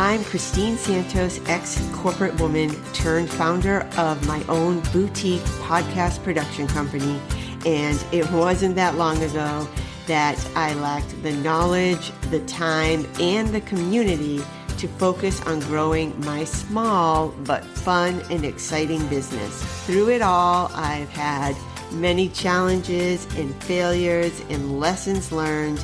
I'm Christine Santos, ex-corporate woman turned founder of my own boutique podcast production company. And it wasn't that long ago that I lacked the knowledge, the time, and the community to focus on growing my small but fun and exciting business. Through it all, I've had many challenges and failures and lessons learned.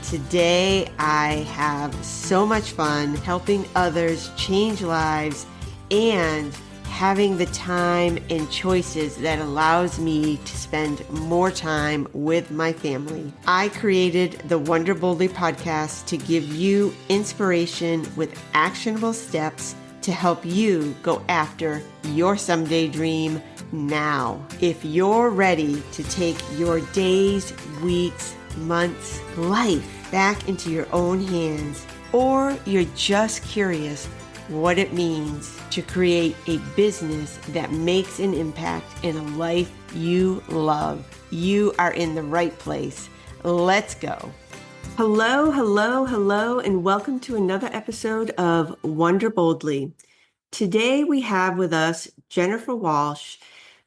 Today, I have so much fun helping others change lives and having the time and choices that allows me to spend more time with my family. I created the Wonder Boldly podcast to give you inspiration with actionable steps to help you go after your someday dream now. If you're ready to take your days, weeks, months, life back into your own hands, or you're just curious what it means to create a business that makes an impact in a life you love, you are in the right place. Let's go. Hello, hello, hello, and welcome to another episode of Wonder Boldly. Today we have with us Jennifer Walsh,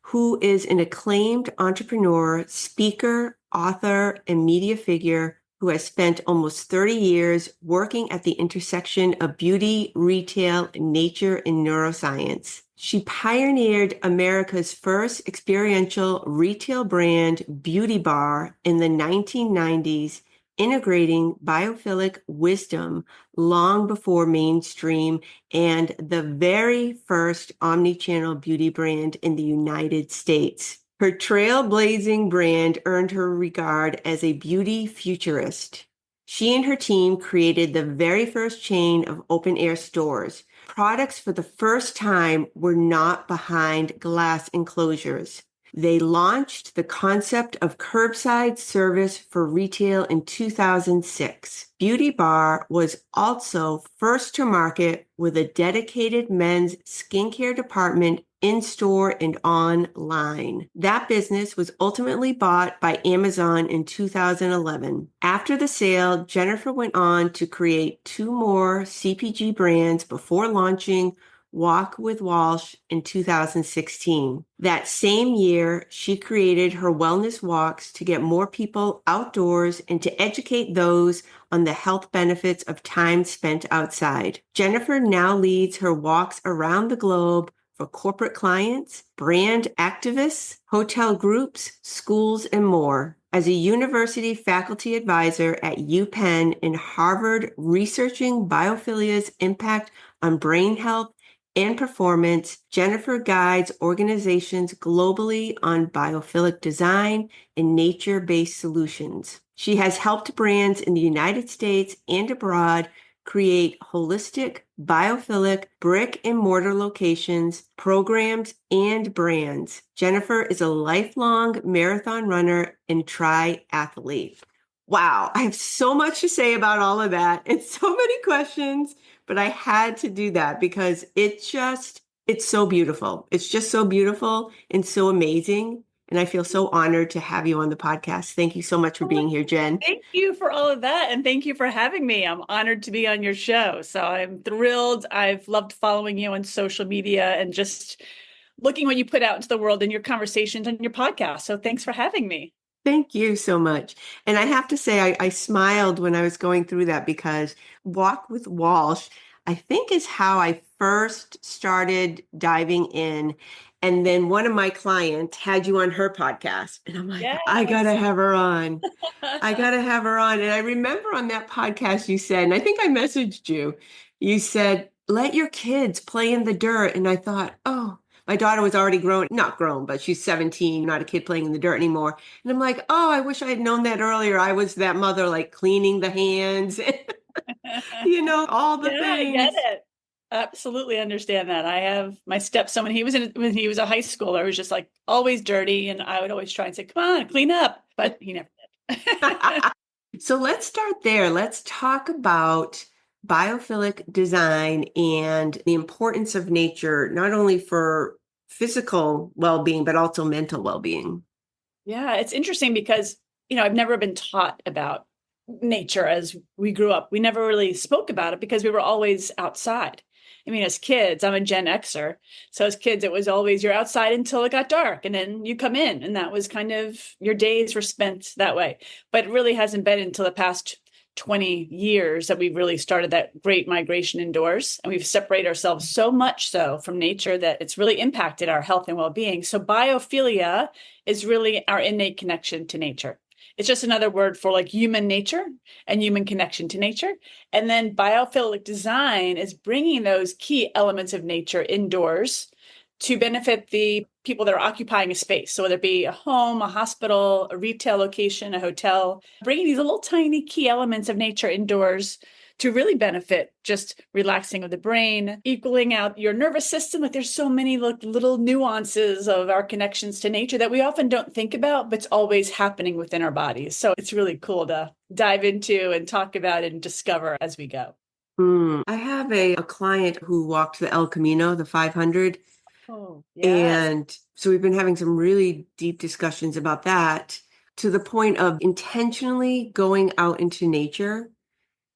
who is an acclaimed entrepreneur, speaker, author, and media figure who has spent almost 30 years working at the intersection of beauty, retail, nature, and neuroscience. She pioneered America's first experiential retail brand, Beauty Bar, in the 1990s, integrating biophilic wisdom long before mainstream and the very first omni-channel beauty brand in the United States. Her trailblazing brand earned her regard as a beauty futurist. She and her team created the very first chain of open-air stores. Products for the first time were not behind glass enclosures. They launched the concept of curbside service for retail in 2006. Beauty Bar was also first to market with a dedicated men's skincare department in-store and online. That business was ultimately bought by Amazon in 2011. After the sale, Jennifer went on to create two more CPG brands before launching Walk with Walsh in 2016. That same year, she created her wellness walks to get more people outdoors and to educate those on the health benefits of time spent outside. Jennifer now leads her walks around the globe for corporate clients, brand activists, hotel groups, schools, and more. As a university faculty advisor at UPenn and Harvard researching biophilia's impact on brain health and performance, Jennifer guides organizations globally on biophilic design and nature-based solutions. She has helped brands in the United States and abroad create holistic, biophilic, brick and mortar locations, programs, and brands. Jennifer is a lifelong marathon runner and triathlete. Wow, I have so much to say about all of that and so many questions, but I had to do that because it's so beautiful. It's just so beautiful and so amazing. And I feel so honored to have you on the podcast. Thank you so much for being here, Jen. Thank you for all of that. And thank you for having me. I'm honored to be on your show. So I'm thrilled. I've loved following you on social media and just looking what you put out into the world in your conversations and your podcast. So thanks for having me. Thank you so much. And I have to say, I smiled when I was going through that because Walk with Walsh, I think is how I first started diving in. And then one of my clients had you on her podcast. And I'm like, Yes. I got to have her on. I got to have her on. And I remember on that podcast you said, and I think I messaged you, you said, let your kids play in the dirt. And I thought, oh, my daughter was already not grown, but she's 17, not a kid playing in the dirt anymore. And I'm like, oh, I wish I had known that earlier. I was that mother, like cleaning the hands, all the things. I get it. Absolutely understand that. I have my stepson when he was a high schooler, was just like always dirty. And I would always try and say, come on, clean up. But he never did. So let's start there. Let's talk about biophilic design and the importance of nature, not only for physical well-being, but also mental well-being. Yeah, it's interesting because, I've never been taught about nature as we grew up. We never really spoke about it because we were always outside. I mean, as kids, I'm a Gen Xer. So as kids, it was always you're outside until it got dark and then you come in. And that was kind of your days were spent that way. But it really hasn't been until the past 20 years that we've really started that great migration indoors. And we've separated ourselves so much so from nature that it's really impacted our health and well-being. So biophilia is really our innate connection to nature. It's just another word for like human nature and human connection to nature. And then biophilic design is bringing those key elements of nature indoors to benefit the people that are occupying a space. So whether it be a home, a hospital, a retail location, a hotel, bringing these little tiny key elements of nature indoors to really benefit just relaxing of the brain, equaling out your nervous system. Like there's so many little nuances of our connections to nature that we often don't think about, but it's always happening within our bodies. So it's really cool to dive into and talk about and discover as we go. I have a client who walked the El Camino, the 500. Oh, yes. And so we've been having some really deep discussions about that to the point of intentionally going out into nature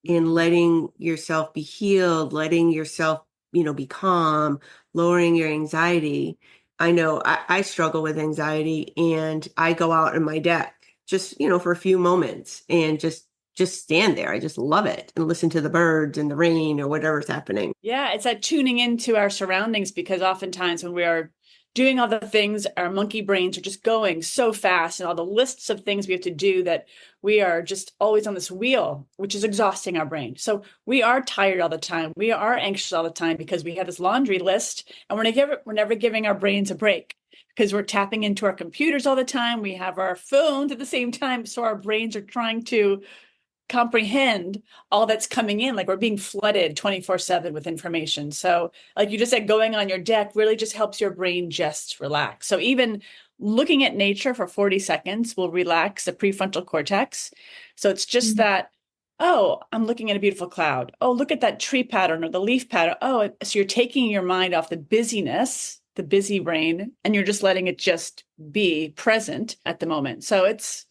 and letting yourself be healed, letting yourself, be calm, lowering your anxiety. I know I struggle with anxiety and I go out on my deck just, for a few moments and just stand there. I just love it and listen to the birds and the rain or whatever's happening. Yeah, it's that tuning into our surroundings because oftentimes when we are doing all the things, our monkey brains are just going so fast and all the lists of things we have to do that we are just always on this wheel, which is exhausting our brain. So we are tired all the time. We are anxious all the time because we have this laundry list and we're never giving our brains a break because we're tapping into our computers all the time. We have our phones at the same time. So our brains are trying to comprehend all that's coming in. Like we're being flooded 24/7 with information. So like you just said, going on your deck really just helps your brain just relax. So even looking at nature for 40 seconds will relax the prefrontal cortex. So it's just that, oh, I'm looking at a beautiful cloud. Oh, look at that tree pattern or the leaf pattern. Oh, so you're taking your mind off the busyness, the busy brain, and you're just letting it just be present at the moment. So it's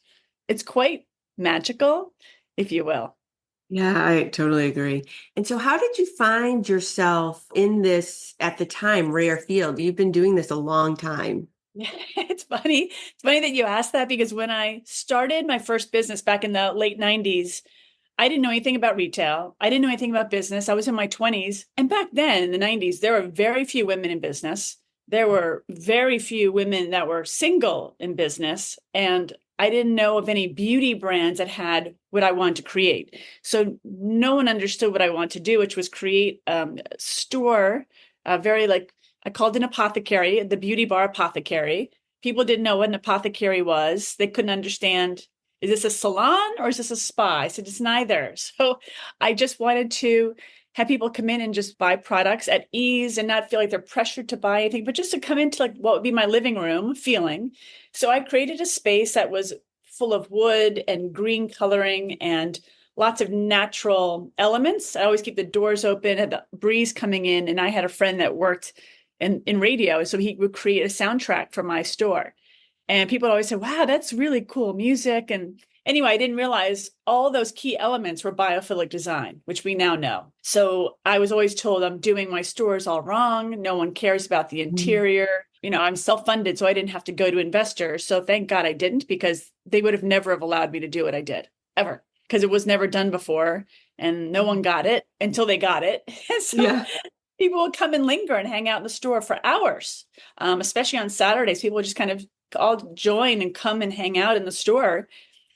quite magical, if you will. Yeah, I totally agree. And so how did you find yourself in this, at the time, rare field? You've been doing this a long time. Yeah, it's funny. It's funny that you asked that because when I started my first business back in the late 90s, I didn't know anything about retail. I didn't know anything about business. I was in my 20s. And back then in the 90s, there were very few women in business. There were very few women that were single in business. And I didn't know of any beauty brands that had what I wanted to create. So no one understood what I wanted to do, which was create a store, very like, I called an apothecary, the beauty bar apothecary. People didn't know what an apothecary was. They couldn't understand, is this a salon or is this a spa? I said, it's neither. So I just wanted to have people come in and just buy products at ease and not feel like they're pressured to buy anything, but just to come into like what would be my living room feeling. So I created a space that was full of wood and green coloring and lots of natural elements. I always keep the doors open, had the breeze coming in, and I had a friend that worked in radio, so he would create a soundtrack for my store. And people always say, wow, that's really cool music. And anyway, I didn't realize all those key elements were biophilic design, which we now know. So I was always told I'm doing my stores all wrong. No one cares about the interior. I'm self-funded, so I didn't have to go to investors. So thank God I didn't, because they would have never have allowed me to do what I did ever, because it was never done before and no one got it until they got it. So yeah. People would come and linger and hang out in the store for hours, especially on Saturdays. People would just kind of all join and come and hang out in the store.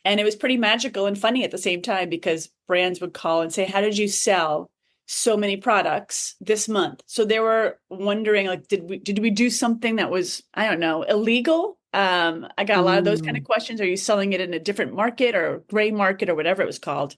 And it was pretty magical and funny at the same time, because brands would call and say, how did you sell so many products this month? So they were wondering, like, did we do something that was, I don't know, illegal? I got a lot of those kind of questions. Are you selling it in a different market or gray market or whatever it was called?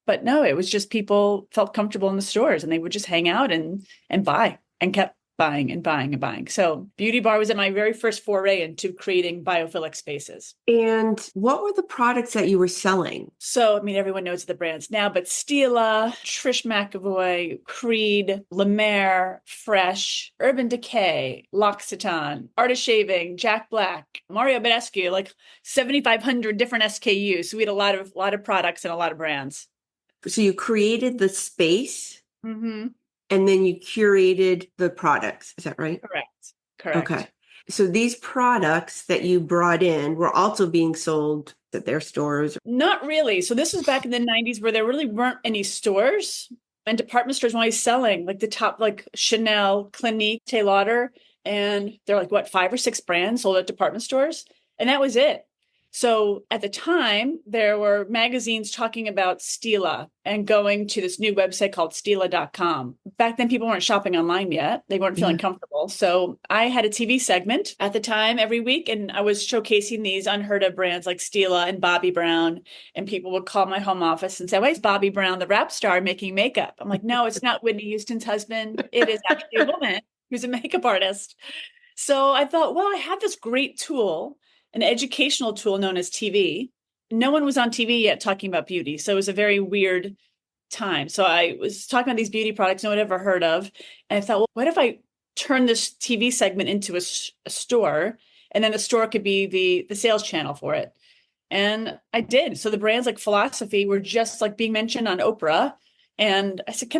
But no, it was just people felt comfortable in the stores and they would just hang out and buy and kept buying and buying and buying. So Beauty Bar was at my very first foray into creating biophilic spaces. And what were the products that you were selling? So, I mean, everyone knows the brands now, but Stila, Trish McAvoy, Creed, La Mer, Fresh, Urban Decay, L'Occitane, Art of Shaving, Jack Black, Mario Badescu, like 7,500 different SKUs. So we had a lot of products and a lot of brands. So you created the space Mm-hmm. and then you curated the products. Is that right? Correct. Correct. Okay. So these products that you brought in were also being sold at their stores? Not really. So this was back in the 90s where there really weren't any stores, and department stores were always selling like the top, like Chanel, Clinique, Estée Lauder. And they're like, what, 5 or 6 brands sold at department stores? And that was it. So at the time, there were magazines talking about Stila and going to this new website called Stila.com. Back then, people weren't shopping online yet. They weren't feeling comfortable. So I had a TV segment at the time every week, and I was showcasing these unheard of brands like Stila and Bobbi Brown. And people would call my home office and say, why is Bobbi Brown, the rap star, making makeup? I'm like, no, it's not Whitney Houston's husband. It is actually a woman who's a makeup artist. So I thought, well, I have this great tool, an educational tool known as TV. No one was on TV yet talking about beauty. So it was a very weird time. So I was talking about these beauty products no one had ever heard of. And I thought, well, what if I turn this TV segment into a store, and then the store could be the sales channel for it? And I did. So the brands like Philosophy were just like being mentioned on Oprah. And I said,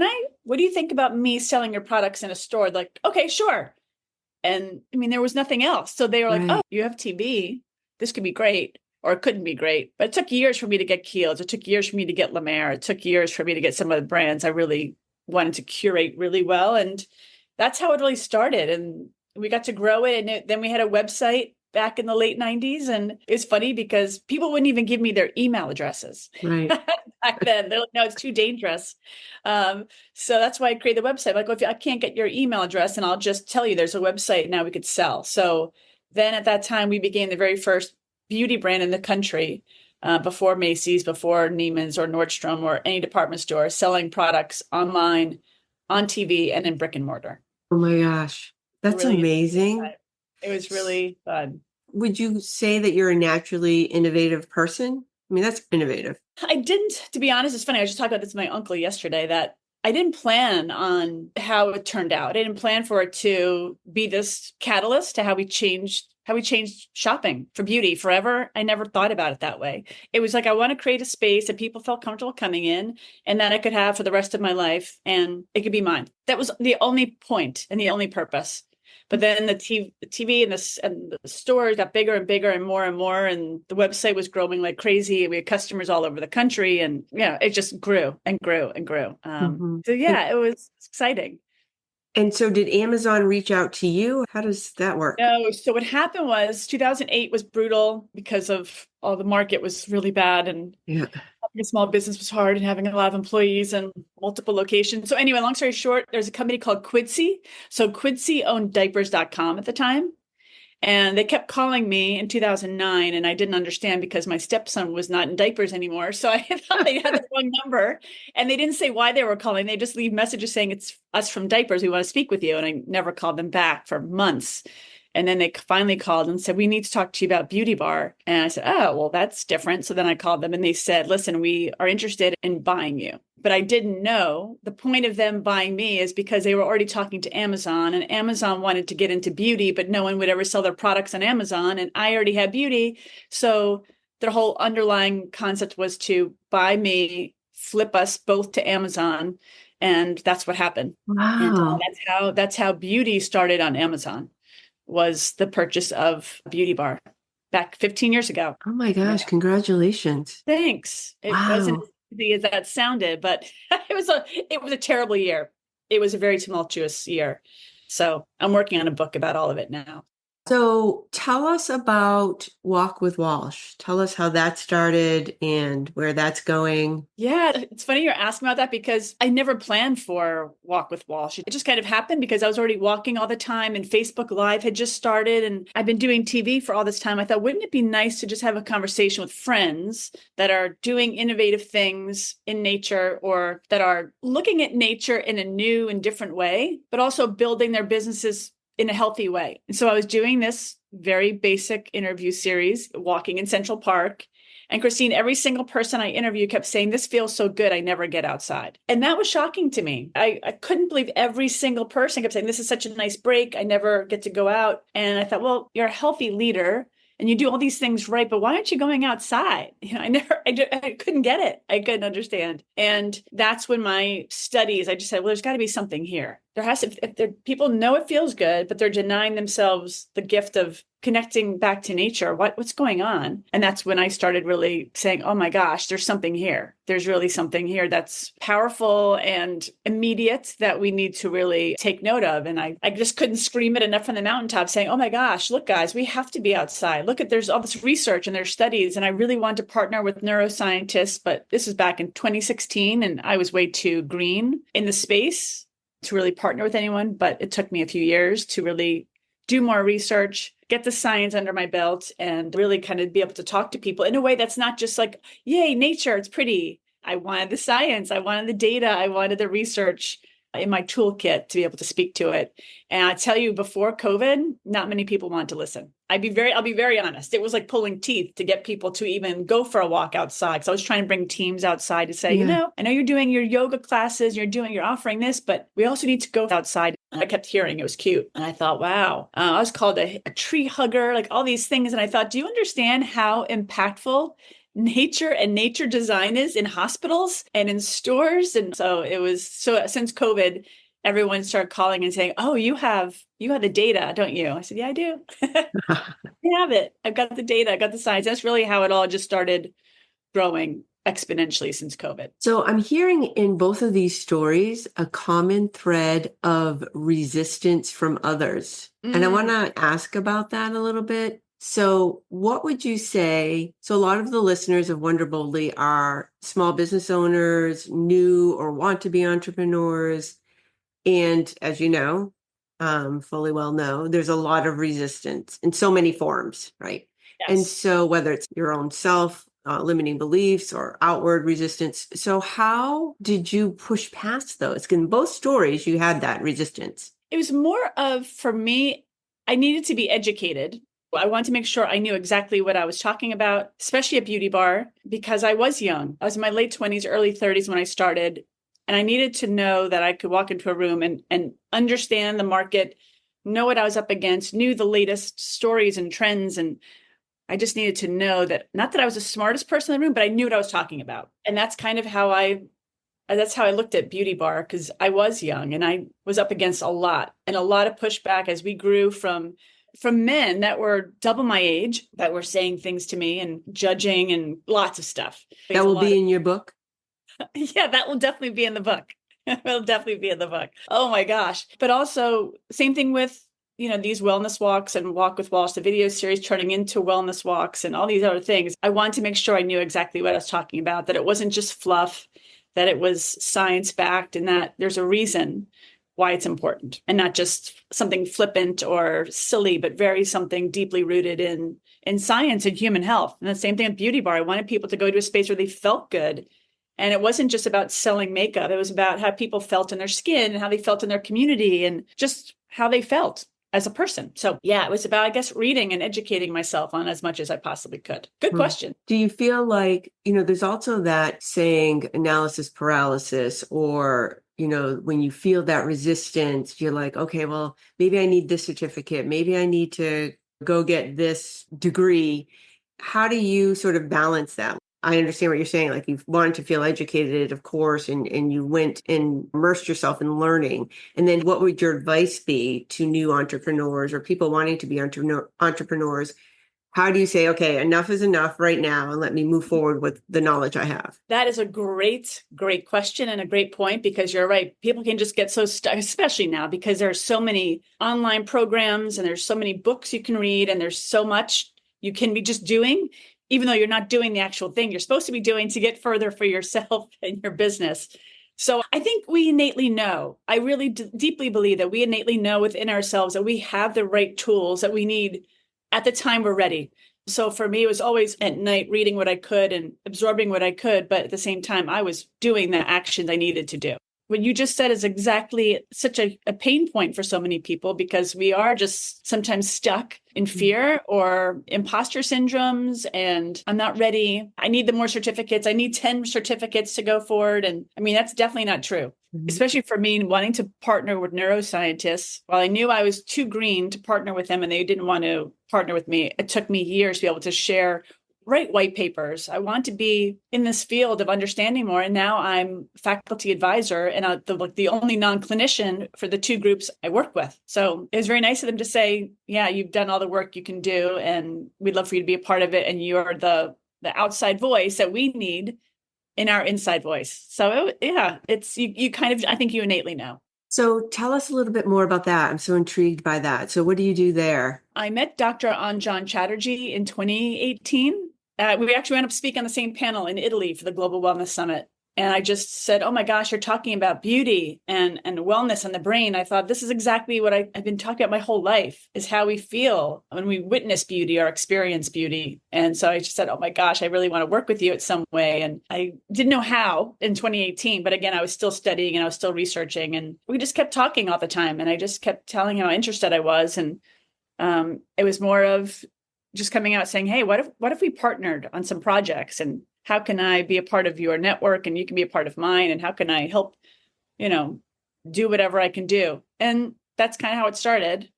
what do you think about me selling your products in a store? Like, okay, sure. And I mean, there was nothing else. So they were like, oh, you have TB. This could be great, or it couldn't be great. But it took years for me to get Kiehl's. It took years for me to get La Mer. It took years for me to get some of the brands I really wanted to curate really well. And that's how it really started. And we got to grow it. And then we had a website back in the late 90s. And it's funny because people wouldn't even give me their email addresses. Right. Back then. They're like, no, it's too dangerous. So that's why I created the website. I'm like, well, if I can't get your email address, and I'll just tell you there's a website now we could sell. So then at that time, we became the very first beauty brand in the country, before Macy's, before Neiman's or Nordstrom or any department store, selling products online, on TV, and in brick and mortar. Oh my gosh. That's Really amazing. It was really fun. Would you say that you're a naturally innovative person? I mean, that's innovative. I didn't, to be honest, it's funny. I was just talking about this with my uncle yesterday, that I didn't plan on how it turned out. I didn't plan for it to be this catalyst to how we changed shopping for beauty forever. I never thought about it that way. It was like, I want to create a space that people felt comfortable coming in and that I could have for the rest of my life, and it could be mine. That was the only point and the only purpose. But then the TV and the stores got bigger and bigger and more, and the website was growing like crazy. We had customers all over the country, and it just grew and grew and grew. So yeah, it was exciting. And so did Amazon reach out to you? How does that work? No. So what happened was 2008 was brutal because of all the market was really bad, and having a small business was hard, and having a lot of employees and multiple locations. So anyway, long story short, there's a company called Quidsi. So Quidsi owned diapers.com at the time. And they kept calling me in 2009, and I didn't understand because my stepson was not in diapers anymore. So I thought they had the wrong number, and they didn't say why they were calling. They just leave messages saying, it's us from diapers. We want to speak with you. And I never called them back for months. And then they finally called and said, we need to talk to you about Beauty Bar. And I said, oh, well, that's different. So then I called them and they said, listen, we are interested in buying you. But I didn't know the point of them buying me is because they were already talking to Amazon, and Amazon wanted to get into beauty, but no one would ever sell their products on Amazon. And I already had beauty. So their whole underlying concept was to buy me, flip us both to Amazon. And that's what happened. Wow. And that's how beauty started on Amazon, was the purchase of Beauty Bar back 15 years ago. Oh my gosh, congratulations. Thanks. It wasn't as easy as that sounded, but it was a terrible year. It was a very tumultuous year. So I'm working on a book about all of it now. So tell us about Walk with Walsh. Tell us how that started and where that's going. Yeah, it's funny you're asking about that because I never planned for Walk with Walsh. It just kind of happened because I was already walking all the time and Facebook Live had just started and I've been doing TV for all this time. I thought, wouldn't it be nice to just have a conversation with friends that are doing innovative things in nature or that are looking at nature in a new and different way, but also building their businesses in a healthy way. And so I was doing this very basic interview series, walking in Central Park. And Christine, every single person I interviewed kept saying, this feels so good, I never get outside. And that was shocking to me. I couldn't believe every single person kept saying, this is such a nice break, I never get to go out. And I thought, well, you're a healthy leader and you do all these things right, but why aren't you going outside? I couldn't get it. I couldn't understand. And that's when my studies, I just said, well, there's got to be something here. There has to, if people know it feels good, but they're denying themselves the gift of connecting back to nature. What's going on? And that's when I started really saying, oh my gosh, there's something here. There's really something here that's powerful and immediate that we need to really take note of. And I just couldn't scream it enough from the mountaintop saying, oh my gosh, look, guys, we have to be outside. Look there's all this research and there's studies. And I really wanted to partner with neuroscientists, but this was back in 2016 and I was way too green in the space to really partner with anyone. But it took me a few years to really do more research, get the science under my belt, and really kind of be able to talk to people in a way that's not just like, yay, nature, it's pretty. I wanted the science, I wanted the data, I wanted the research in my toolkit to be able to speak to it. And I tell you, before COVID, not many people wanted to listen. I'll be very honest. It was like pulling teeth to get people to even go for a walk outside. So I was trying to bring teams outside to say, I know you're doing your yoga classes, you're offering this, but we also need to go outside. And I kept hearing it was cute. And I thought, wow, I was called a tree hugger, like all these things. And I thought, do you understand how impactful nature and nature design is in hospitals and in stores? And so it was, so since COVID, everyone started calling and saying, oh, you have the data, don't you? I said, yeah, I do. I have it. I've got the data. I got the science. That's really how it all just started growing exponentially since COVID. So I'm hearing in both of these stories a common thread of resistance from others. And I want to ask about that a little bit. So what would you say? So a lot of the listeners of Wonder Boldly are small business owners, new or want to be entrepreneurs. And as you know, fully well know, there's a lot of resistance in so many forms, right? Yes. And so whether it's your own self, limiting beliefs or outward resistance. So how did you push past those? In both stories, you had that resistance. It was more of, for me, I needed to be educated. I wanted to make sure I knew exactly what I was talking about, especially at Beauty Bar, because I was young. I was in my late 20s, early 30s when I started. And I needed to know that I could walk into a room and understand the market, know what I was up against, knew the latest stories and trends. And I just needed to know that, not that I was the smartest person in the room, but I knew what I was talking about. And that's kind of how that's how I looked at Beauty Bar, because I was young and I was up against a lot of pushback as we grew from men that were double my age, that were saying things to me and judging and lots of stuff. That will be in your book? Yeah, that will definitely be in the book. It'll definitely be in the book. Oh my gosh. But also same thing with, these wellness walks and Walk with Walsh, the video series turning into wellness walks and all these other things. I wanted to make sure I knew exactly what I was talking about, that it wasn't just fluff, that it was science backed, and that there's a reason why it's important and not just something flippant or silly, but very something deeply rooted in science and human health. And the same thing at Beauty Bar. I wanted people to go to a space where they felt good. And it wasn't just about selling makeup. It was about how people felt in their skin and how they felt in their community and just how they felt as a person. So yeah, it was about, I guess, reading and educating myself on as much as I possibly could. Good question. Do you feel like, there's also that saying analysis paralysis, or, when you feel that resistance, you're like, okay, well, maybe I need this certificate. Maybe I need to go get this degree. How do you sort of balance that? I understand what you're saying. Like, you wanted to feel educated, of course, and you went and immersed yourself in learning. And then what would your advice be to new entrepreneurs or people wanting to be entrepreneurs How do you say, okay, enough is enough right now, and let me move forward with the knowledge I have? That is a great, great question and a great point, because you're right. People can just get so stuck, especially now, because there are so many online programs and there's so many books you can read and there's so much you can be just doing, even though you're not doing the actual thing you're supposed to be doing to get further for yourself and your business. So I think we innately know, I really deeply believe that we innately know within ourselves that we have the right tools that we need at the time we're ready. So for me, it was always at night reading what I could and absorbing what I could. But at the same time, I was doing the actions I needed to do. What you just said is exactly such a pain point for so many people, because we are just sometimes stuck in fear or imposter syndromes. And I'm not ready. I need the more certificates. I need 10 certificates to go forward. And I mean, that's definitely not true, especially for me wanting to partner with neuroscientists. While I knew I was too green to partner with them and they didn't want to partner with me, it took me years to be able to write white papers. I want to be in this field of understanding more. And now I'm faculty advisor and the only non-clinician for the two groups I work with. So it was very nice of them to say, yeah, you've done all the work you can do and we'd love for you to be a part of it. And you're the outside voice that we need in our inside voice. So it's you kind of, I think you innately know. So tell us a little bit more about that. I'm so intrigued by that. So what do you do there? I met Dr. Anjan Chatterjee in 2018. We actually went up to speak on the same panel in Italy for the Global Wellness Summit. And I just said, oh my gosh, you're talking about beauty and wellness and the brain. I thought this is exactly what I've been talking about my whole life, is how we feel when we witness beauty or experience beauty. And so I just said, oh my gosh, I really want to work with you in some way. And I didn't know how in 2018, but again, I was still studying and I was still researching and we just kept talking all the time. And I just kept telling him how interested I was. And it was more of just coming out saying, hey, what if we partnered on some projects, and how can I be a part of your network and you can be a part of mine? And how can I help, do whatever I can do? And that's kind of how it started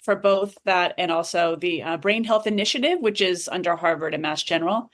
for both that and also the Brain Health Initiative, which is under Harvard and Mass General.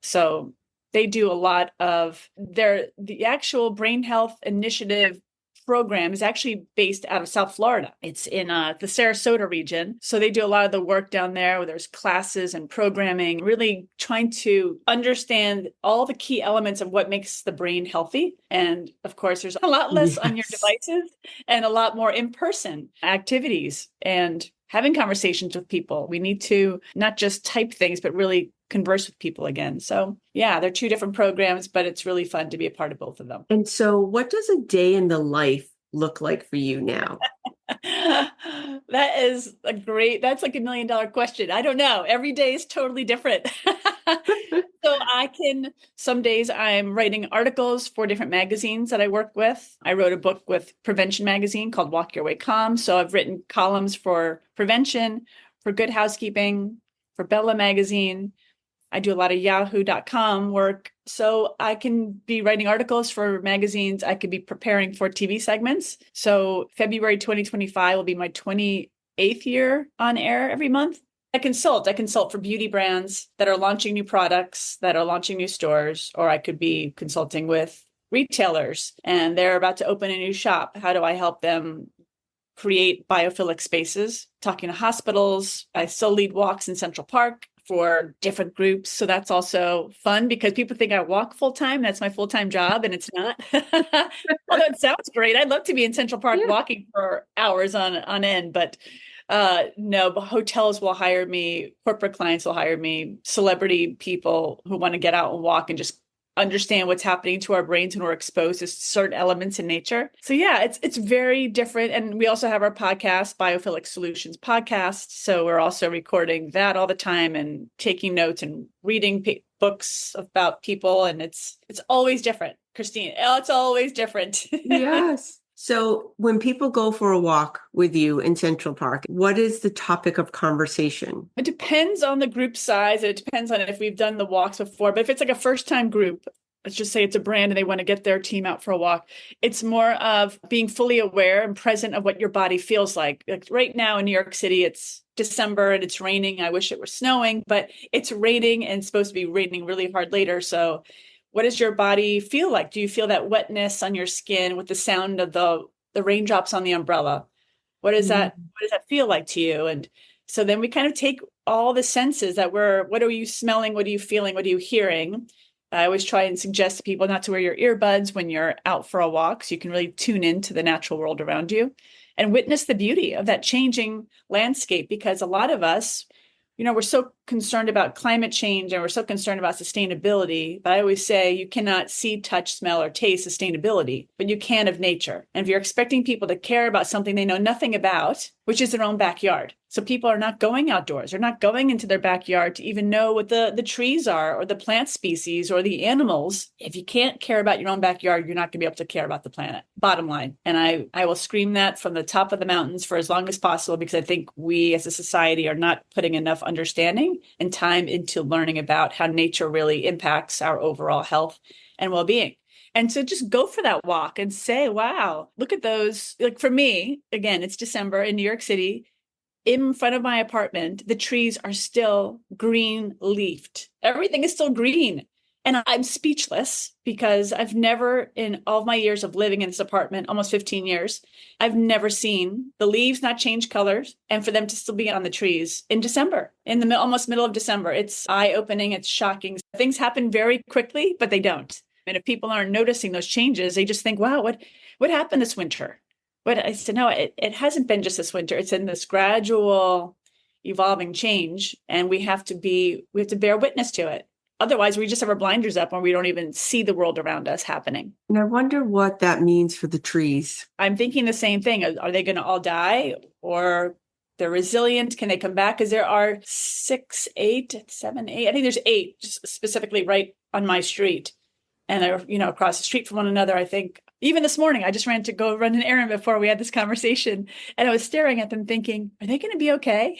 So they do a lot of the actual Brain Health Initiative program is actually based out of South Florida. It's in the Sarasota region. So they do a lot of the work down there where there's classes and programming, really trying to understand all the key elements of what makes the brain healthy. And of course, there's a lot less on your devices and a lot more in-person activities and having conversations with people. We need to not just type things, but really converse with people again. So yeah, they're two different programs, but it's really fun to be a part of both of them. And so what does a day in the life look like for you now? That's like $1 million question. I don't know. Every day is totally different. So some days I'm writing articles for different magazines that I work with. I wrote a book with Prevention Magazine called Walk Your Way Calm. So I've written columns for prevention, for Good Housekeeping, for Bella Magazine. I do a lot of yahoo.com work. So I can be writing articles for magazines. I could be preparing for TV segments. So February 2025 will be my 28th year on air every month. I consult for beauty brands that are launching new products, that are launching new stores, or I could be consulting with retailers and they're about to open a new shop. How do I help them create biophilic spaces? Talking to hospitals. I still lead walks in Central Park for different groups. So that's also fun because people think I walk full time. That's my full-time job and it's not. Although it sounds great. I'd love to be in Central Park walking for hours on end, but no, but hotels will hire me, corporate clients will hire me, celebrity people who want to get out and walk and just understand what's happening to our brains when we're exposed to certain elements in nature. So yeah, it's very different. And we also have our podcast, Biophilic Solutions Podcast. So we're also recording that all the time and taking notes and reading books about people. And it's always different, Christine. It's always different. Yes. So when people go for a walk with you in Central Park, what is the topic of conversation? It depends on the group size. It depends on if we've done the walks before. But if it's like a first-time group, let's just say it's a brand and they want to get their team out for a walk, it's more of being fully aware and present of what your body feels like. Like right now in New York City, it's December and it's raining. I wish it were snowing, but it's raining and it's supposed to be raining really hard later. So what does your body feel like? Do you feel that wetness on your skin with the sound of the raindrops on the umbrella? What does that feel like to you? And so then we kind of take all the senses that what are you smelling? What are you feeling? What are you hearing? I always try and suggest to people not to wear your earbuds when you're out for a walk so you can really tune into the natural world around you and witness the beauty of that changing landscape. Because a lot of us, we're so concerned about climate change and we're so concerned about sustainability. But I always say you cannot see, touch, smell, or taste sustainability, but you can of nature. And if you're expecting people to care about something they know nothing about, which is their own backyard. So people are not going outdoors. They're not going into their backyard to even know what the trees are or the plant species or the animals. If you can't care about your own backyard, you're not going to be able to care about the planet. Bottom line. And I will scream that from the top of the mountains for as long as possible, because I think we as a society are not putting enough understanding and time into learning about how nature really impacts our overall health and well-being. And so just go for that walk and say, wow, look at those. Like for me, again, it's December in New York City. In front of my apartment, the trees are still green leafed. Everything is still green. And I'm speechless because I've never, in all of my years of living in this apartment, almost 15 years, I've never seen the leaves not change colors and for them to still be on the trees in December, in the almost middle of December. It's eye-opening. It's shocking. Things happen very quickly, but they don't. And if people aren't noticing those changes, they just think, wow, what happened this winter? But I said, no, it hasn't been just this winter. It's in this gradual evolving change. And we have to bear witness to it. Otherwise, we just have our blinders up and we don't even see the world around us happening. And I wonder what that means for the trees. I'm thinking the same thing. Are they going to all die, or they're resilient? Can they come back? Because there are 6, 8, 7, 8. I think there's 8 specifically right on my street. And they're, across the street from one another. I think even this morning, I just ran to go run an errand before we had this conversation. And I was staring at them thinking, are they going to be okay?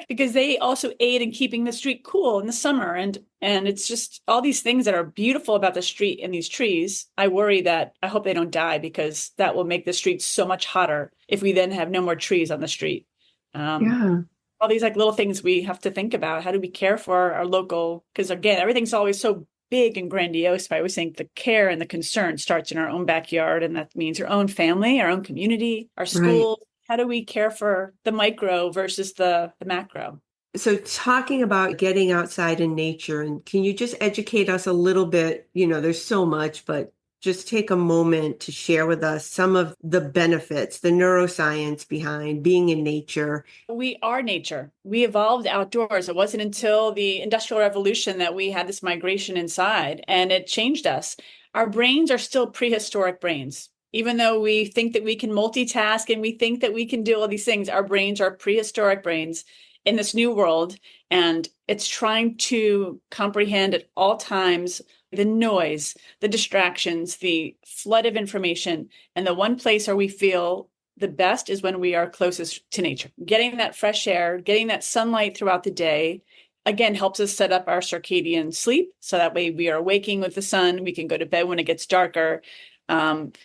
Because they also aid in keeping the street cool in the summer. And it's just all these things that are beautiful about the street and these trees. I hope they don't die, because that will make the street so much hotter if we then have no more trees on the street. All these like little things we have to think about. How do we care for our local? Because again, everything's always so big and grandiose. But I always think the care and the concern starts in our own backyard. And that means our own family, our own community, our schools. Right. How do we care for the micro versus the macro? So talking about getting outside in nature, and can you just educate us a little bit? There's so much, but just take a moment to share with us some of the benefits, the neuroscience behind being in nature. We are nature. We evolved outdoors. It wasn't until the Industrial Revolution that we had this migration inside, and it changed us. Our brains are still prehistoric brains. Even though we think that we can multitask and we think that we can do all these things, our brains are prehistoric brains in this new world, and it's trying to comprehend at all times the noise, the distractions, the flood of information. And the one place where we feel the best is when we are closest to nature. Getting that fresh air, getting that sunlight throughout the day, again, helps us set up our circadian sleep. So that way we are waking with the sun. We can go to bed when it gets darker. And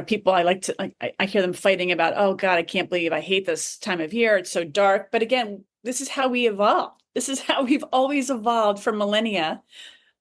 people, I hear them fighting about, oh God, I can't believe I hate this time of year. It's so dark. But again, this is how we evolved. This is how we've always evolved for millennia,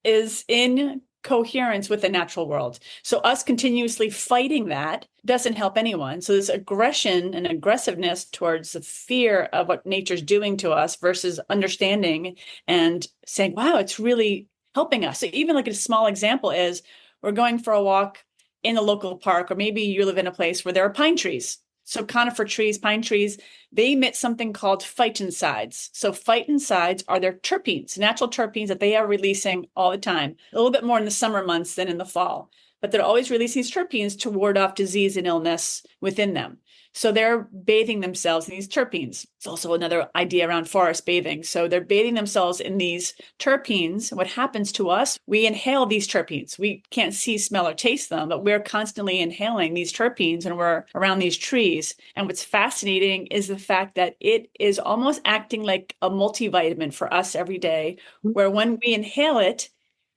is in coherence with the natural world. So us continuously fighting that doesn't help anyone. So this aggression and aggressiveness towards the fear of what nature's doing to us versus understanding and saying, wow, it's really helping us. So even like a small example is we're going for a walk in a local park, or maybe you live in a place where there are pine trees. So conifer trees, pine trees, they emit something called phytoncides. So phytoncides are their terpenes, natural terpenes that they are releasing all the time, a little bit more in the summer months than in the fall. But they're always releasing these terpenes to ward off disease and illness within them. So they're bathing themselves in these terpenes. It's also another idea around forest bathing. So they're bathing themselves in these terpenes. What happens to us, we inhale these terpenes. We can't see, smell, or taste them, but we're constantly inhaling these terpenes and we're around these trees. And what's fascinating is the fact that it is almost acting like a multivitamin for us every day, where when we inhale it,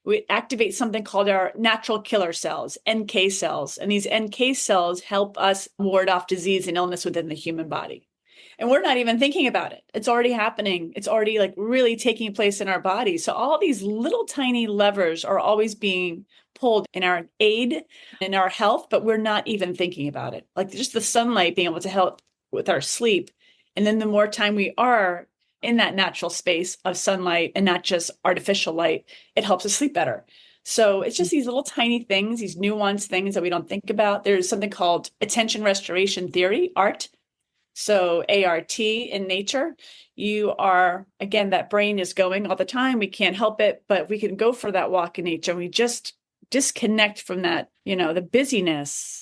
we activate something called our natural killer cells, NK cells. And these NK cells help us ward off disease and illness within the human body. And we're not even thinking about it. It's already happening. It's already like really taking place in our body. So all these little tiny levers are always being pulled in our aid, in our health, but we're not even thinking about it. Like just the sunlight being able to help with our sleep. And then the more time we are in that natural space of sunlight and not just artificial light, it helps us sleep better. So it's just these little tiny things, these nuanced things that we don't think about. There's something called attention restoration theory, ART. So ART in nature, you are, again, that brain is going all the time. We can't help it, but we can go for that walk in nature. We just disconnect from that, the busyness.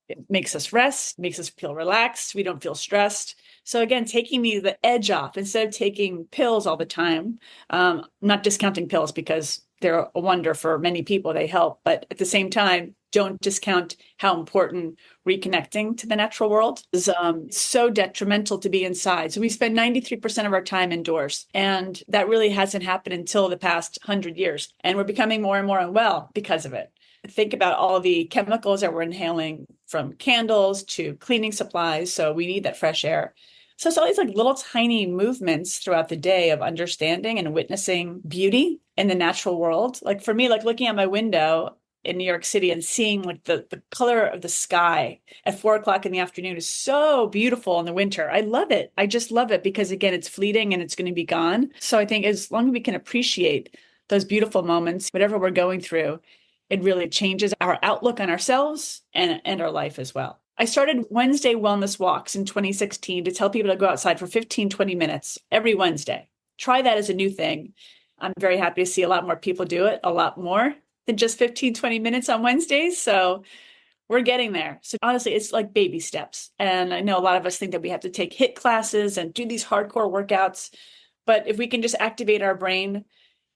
It makes us rest, makes us feel relaxed. We don't feel stressed. So again, taking the edge off instead of taking pills all the time. Not discounting pills because they're a wonder for many people. They help. But at the same time, don't discount how important reconnecting to the natural world is. So detrimental to be inside. So we spend 93% of our time indoors. And that really hasn't happened until the past 100 years. And we're becoming more and more unwell because of it. Think about all the chemicals that we're inhaling from candles to cleaning supplies. So we need that fresh air. So it's all these like little tiny movements throughout the day of understanding and witnessing beauty in the natural world. Like for me, like looking out my window in New York City and seeing like the color of the sky at 4 o'clock in the afternoon is so beautiful in the winter. I love it. I just love it because again, it's fleeting and it's going to be gone. So I think as long as we can appreciate those beautiful moments, whatever we're going through, it really changes our outlook on ourselves and our life as well. I started Wednesday wellness walks in 2016 to tell people to go outside for 15, 20 minutes every Wednesday. Try that as a new thing. I'm very happy to see a lot more people do it, a lot more than just 15, 20 minutes on Wednesdays. So we're getting there. So honestly, it's like baby steps. And I know a lot of us think that we have to take HIIT classes and do these hardcore workouts. But if we can just activate our brain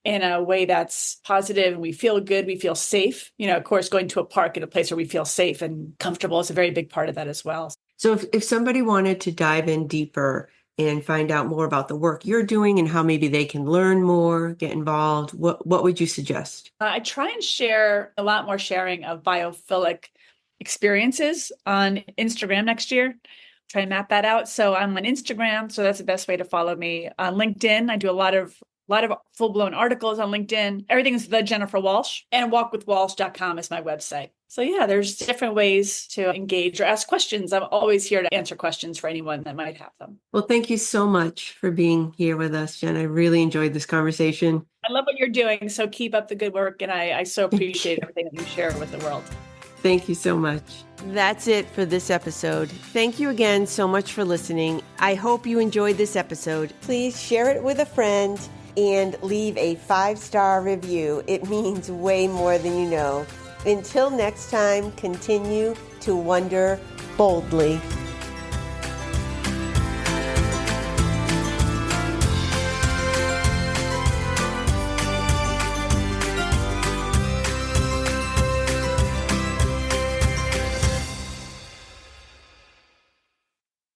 in a way that's positive and we feel good, we feel safe. Of course, going to a park in a place where we feel safe and comfortable is a very big part of that as well. So if somebody wanted to dive in deeper and find out more about the work you're doing and how maybe they can learn more, get involved, what would you suggest? I try and share a lot more sharing of biophilic experiences on Instagram next year. Try and map that out. So I'm on Instagram. So that's the best way to follow me. On LinkedIn, I do a lot of full-blown articles on LinkedIn. Everything's the Jennifer Walsh, and walkwithwalsh.com is my website. So yeah, there's different ways to engage or ask questions. I'm always here to answer questions for anyone that might have them. Well, thank you so much for being here with us, Jen. I really enjoyed this conversation. I love what you're doing. So keep up the good work. And I so appreciate everything that you share with the world. Thank you so much. That's it for this episode. Thank you again so much for listening. I hope you enjoyed this episode. Please share it with a friend and leave a 5-star review. It means way more than you know. Until next time, continue to wonder boldly.